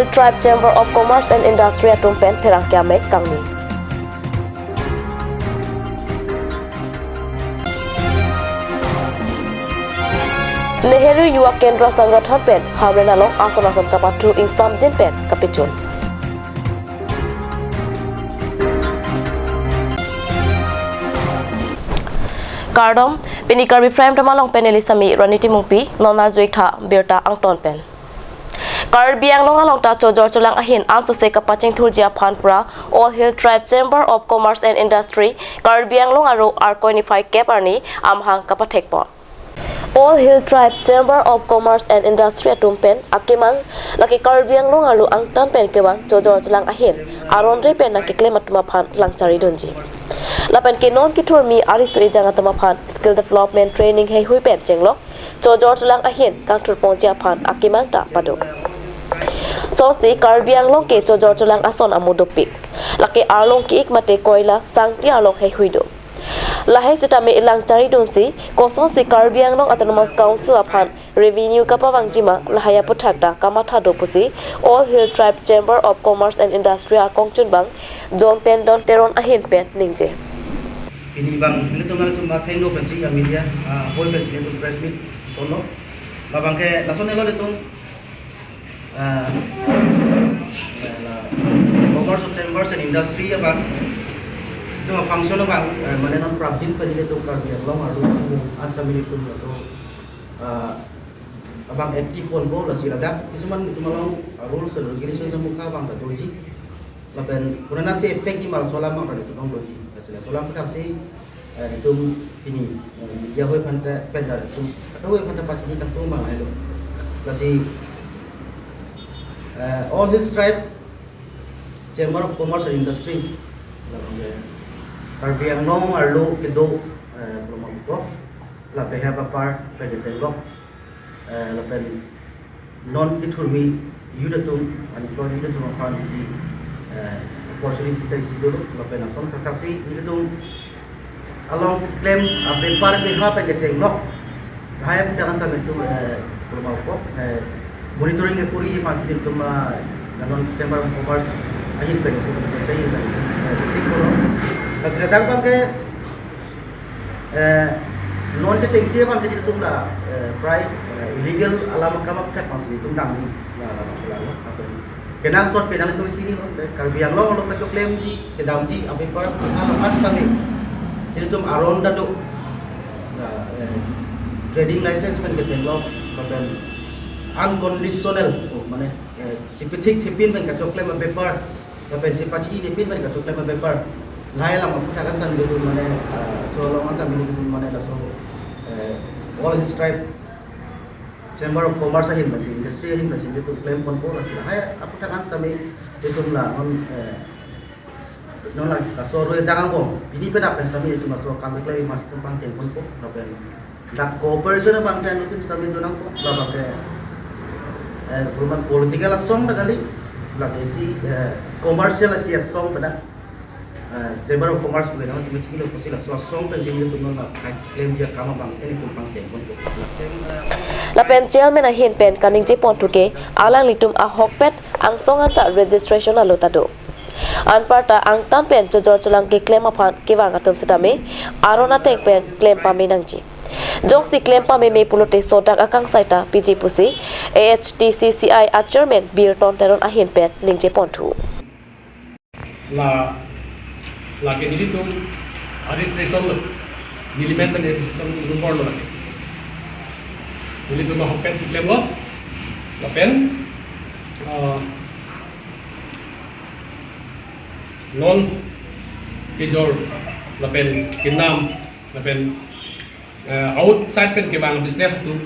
Hill Tribe Chamber of Commerce and Industry atumpen perang kiamet kangni. Nehru Yuwa Kendra Sangathan pen hamrena long ason kapatu ing samjin pen kapicun. Kardom pini Karbi Prime tamalong pen elisami raniti mungpi nonar zuikha birta angton pen. Karbi ang long ta chojor chulang ahin anso se kapaching thurjia phanpura All Hill Tribe Chamber of Commerce and Industry Karbi ang long aro R25 cap arni amhang kapathekpon. All Hill Tribe Chamber of Commerce and Industry atumpen akimang laki Karbi ang long alu ang tan pen kewang chojor chulang ahin aron re pen laki klem atuma phan langchari donji. Lapan ke non ki thur mi ari su ejang atama phan skill development training hei hui pen chenglok chojor chulang ahin kang thur pongja phan akimang ta padu. So si Karbi ang long ke chojor chulang ason amudopik laki arlong ki ik mate koila sangti arlong hei huido lahai chitame ilang chari don si koson si Karbi ang long autonomous council aphan revenue kapawang jima lahaya puthakta kamatha do pusi All Hill Tribe Chamber of Commerce and Industry akongchun bang jon ten don teron ahin pen ningje ini bang ini tu mana tu mathai no pensi ya media hol pensi tu press meet tono babang ke nasional lo tu Commerce of Chambers and Industry bang itu function bang mana non profit pen itu Karbi long aru asam ini tu abang active phone bo la sila dak isuman itu malang rules and regulations muka bang ka doji laben kunana se effect di mal solam bang itu dong doji asila solam ka se itu ini dia hoi panta pendar itu atau hoi panta pati kan tu bang hello kasi All Hill Tribe Chamber of Commerce and Industry Karbi ang long arlo kido promoto la beha papar pede jenglok la pen non kiturmi yudatum and non yudatum upon si opportunity ta isi dulu la pen ason saksi yudatum along claim ape par beha pede jenglok haya jangan sampai itu promoto monitoring ke kuri masih itu non Chamber of Commerce aja kan saya basic kono kasih datang bang ke non ke cek siapa bang jadi tumla prai illegal alam kamak tak masih itu dang ni apa kenang sort penang itu di sini Karbi yang lo ke claim ji ke dang ji apa par mas kami jadi tum aron dadu trading license pen ke jenglok kapan unconditional mana cipitik tipin pen ka claim paper kapan cipaci tipin pen ka claim paper lai lam aku takkan kan dulu mana colongan kami dulu mana dah so All Hill Tribe Chamber of Commerce ahin masih industry ahin masih itu claim pun pun masih hai aku takkan kami itu lah non lagi so roy dangang ko ini pada apa kami itu masuk kami claim masih tumpang pun pun kapan dak cooperation bang kan itu kami itu nang ko lah pakai rumah politikal song kali lagi si commercial si song pada Chamber of Commerce bukan nama cuma kilo pasti lah song pensi itu pun nak claim dia kamu bang ini tumpang pun la pen chairman ahin pen kaning je pontuke alang litum ahok pet ang song anta registration alotado anparta ang tan pen jojor chulang ke claim aphan kiwang atum setame arona tank pen claim paminangji jong si claim pa me pulote sodak akang saita PG pusi AHTCCI chairman bir ton teron ahin pen ningje pontu la ke nili tum registration lo nilimen pen registration lo bor lo nili tum hokpet si claim lo la pen non kejor la pen kinam la pen outside pen ke bang business tu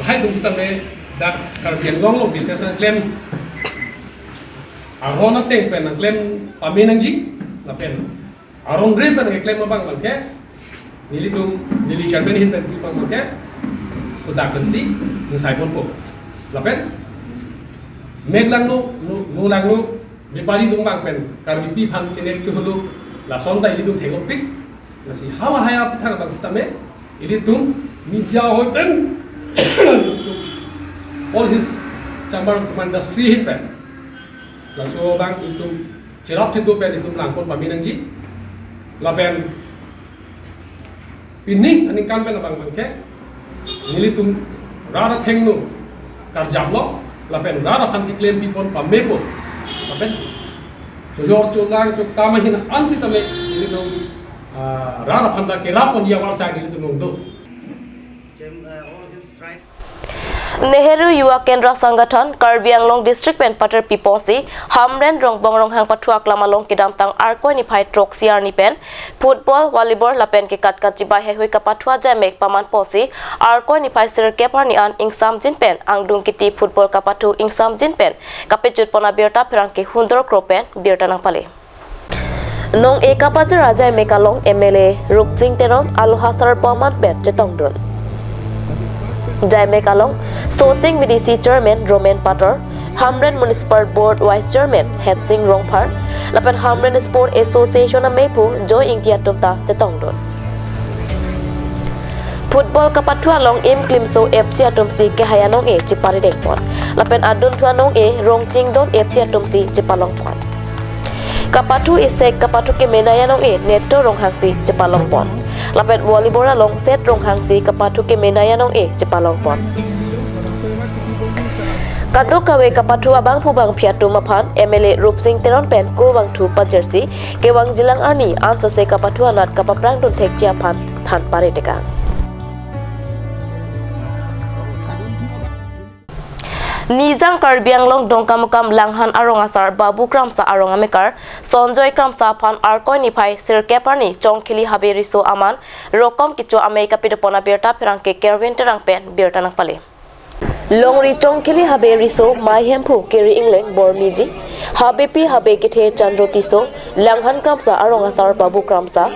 lahai dum stame dak Karbi long lo business na claim arona teng pen na claim paminang ji la pen aron re pen ke claim bang ke nili chairman hin pen bang ke so dak kan si ng sai pon po la pen meg lang no lang no be bari dum bang pen Karbi pi phang chene chu hulu la som dai li dum thengom pik nasi hala haya putar bang stame ini tum media hoy pen All His chamber of industry hit pen la so bang itu cirap situ pen itu langkon paminang ji la pen pining aning kan pen bang ke nilitum rara thengnu kar jablo la pen rara fancy claim pipon pamepo la pen so yo chulang chu kamahin ansi tame nilitum rara phanda ke rapon dia warsa nilitum do Nehru युवा केंद्र संगठन कार्बी Anglong district pen पटर पिपोसी हमरेन रोंगबोंग रोंगहांग पठुआ क्लामालों के दाम तंग आरकोय निफाई ट्रोक सियार निपेन फुटबॉल वॉलीबॉल लापेन के कट जिबाय हे हुई कपठुआ जामेक पमान पोसी आरकोय निफाई सिर केपार नि आन इंगसाम जिनपेन आंगदुंग किति फुटबॉल कपठु इंगसाम जिनपेन कपेजुत पना बिरता फिरांग के हुंदर क्रोपेन बिरता नांगपाले नोंग ए कपाजर राजा मेकालों एमएलए रूपसिंह तेरोन आलोहा सर पमान पेन चतोंगदुल Jaimek Along, Soching VDC Chairman Roman Patter, Hamren Municipal Board Vice Chairman Het Singh Rongpar, Lapan Hamren Sport Association of Mepu, Joy India Tupta Chetongdon. Football Kapatua Long Im Klimso FC Atumsi Kehayanong E Chipari Dengpon, Lapan Adun Tuanong E Rongching Don FC Atumsi Chipalong Pon. Kapatu isek kapatu ke menayanong e neto ronghangsi Chipalong Pon. Lapet volleyball along set ronghangsi kapatu ke menayanong e Chipalong Pon. Kado kawe kapatu abang pubang piatu mapan MLA Rupsing Teron Pen ko wang tu pajersi ke wang jilang ani anso se kapatu anat kapaprang dun tek ciapan than pare dekang. Nizang Karbi Anglong dongkamukam langhan arong asar babu kramsa arong amekar sonjoy kramsa pan arkoy nipai sir keparni chongkhili habe riso aman rokom kicho amei kapidopona berta pirangke kerwin terang pen berta nang pale longri chongkhili habe riso mai hempu keri england bormiji habe pi habe kithe chandrotiso langhan kramsa arong asar babu kramsa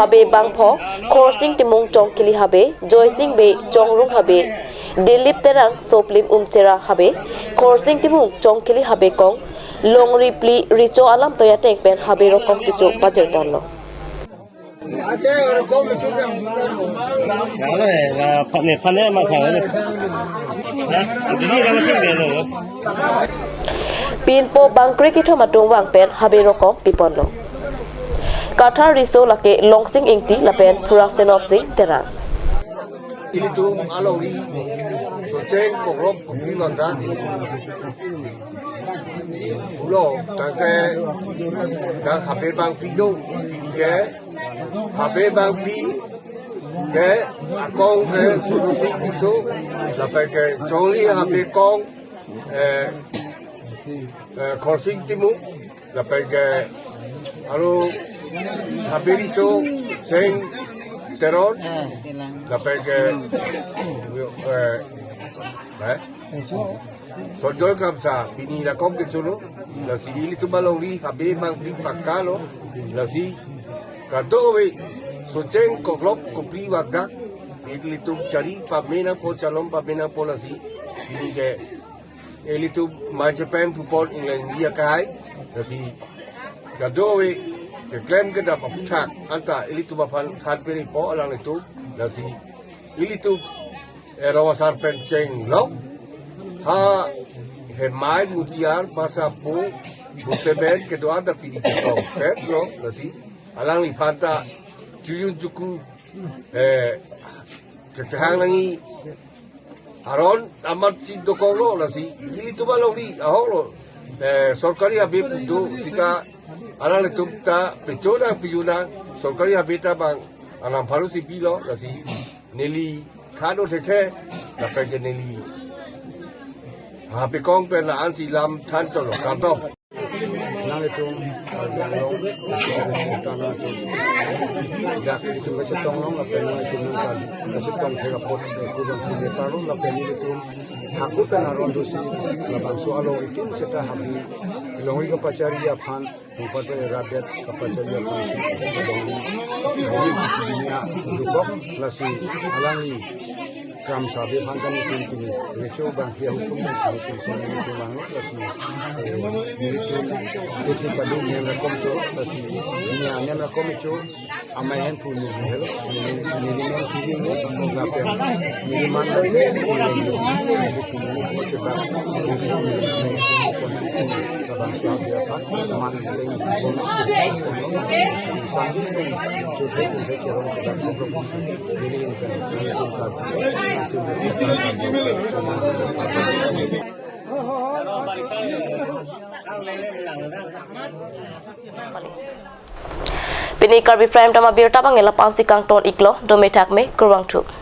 habe bangpho khorsing timung chongkhili habe joysing be chongrung habe Dilip terang soplim umcera habe khorsing timung chongkhili habe kong longri pli richo alam toya teng pen habe rokom kicho bajer donlo pinpo bangkri kitho matung wang pen habe rokom piponlo kathar riso lake longsing ingti lapen pura senot sing terang ini tu alori soceng korom kopi wanda ulo tangke dan hape bang pido ke hape bang pi ke akong ke solusi iso sampai ke joli hape kong korsing timu sampai ke alu hape iso seng teror sampai ke Sonjoy Kramsa bini na kom ke chulo la si ili tu malori habe mang big pakalo la si kadowe socheng koklop kopli wagda ili tu cari pamena po chalom pamena po la si bini ke ili tu ma Japan football England dia kai la si kadowe ke claim ke da paputak anta ili tu bapan than peri po alang itu la si ili tu rawasar penceng lok ha hemai mutiar pasa pu buteben ke doa da pidi ko petro lasi alang lipanta tuyun juku ke hang langi aron amat si dokolo lasi ili tu balori aholo sorkari habib tu sika alang letum ta pechoda piyuna sorkari habita bang alam paru si pilo lasi neli kado tete la pege neli hape kong pe la ansi lam than cholo karto nale tu along tana tu ya ke tu ke chetong long la pe ni tu nang ka chetong thega pot ku bang ku ne taru la pe ni tu aku tan aron du si la bang so alo ikin seta habi longi ka pacharia phan upat rabiat ka pacharia phan si longi dunia du bok la si alangi Kram sabi hantam tin tin recho bang pia hukum dan sabi tin sana ni pulang lo kasi itu kita padu yang rekom tu kasi ini yang rekom itu amai hen pun ni hello ni men tv ni program ni mana ni coba sabang siap dia pak mana ni sambil cuci cuci orang sedang berproses ini Pini Karbi Prime Dama Birta Bangela Pansi Kang Ton Iklo Dometak Me Kurang Tu.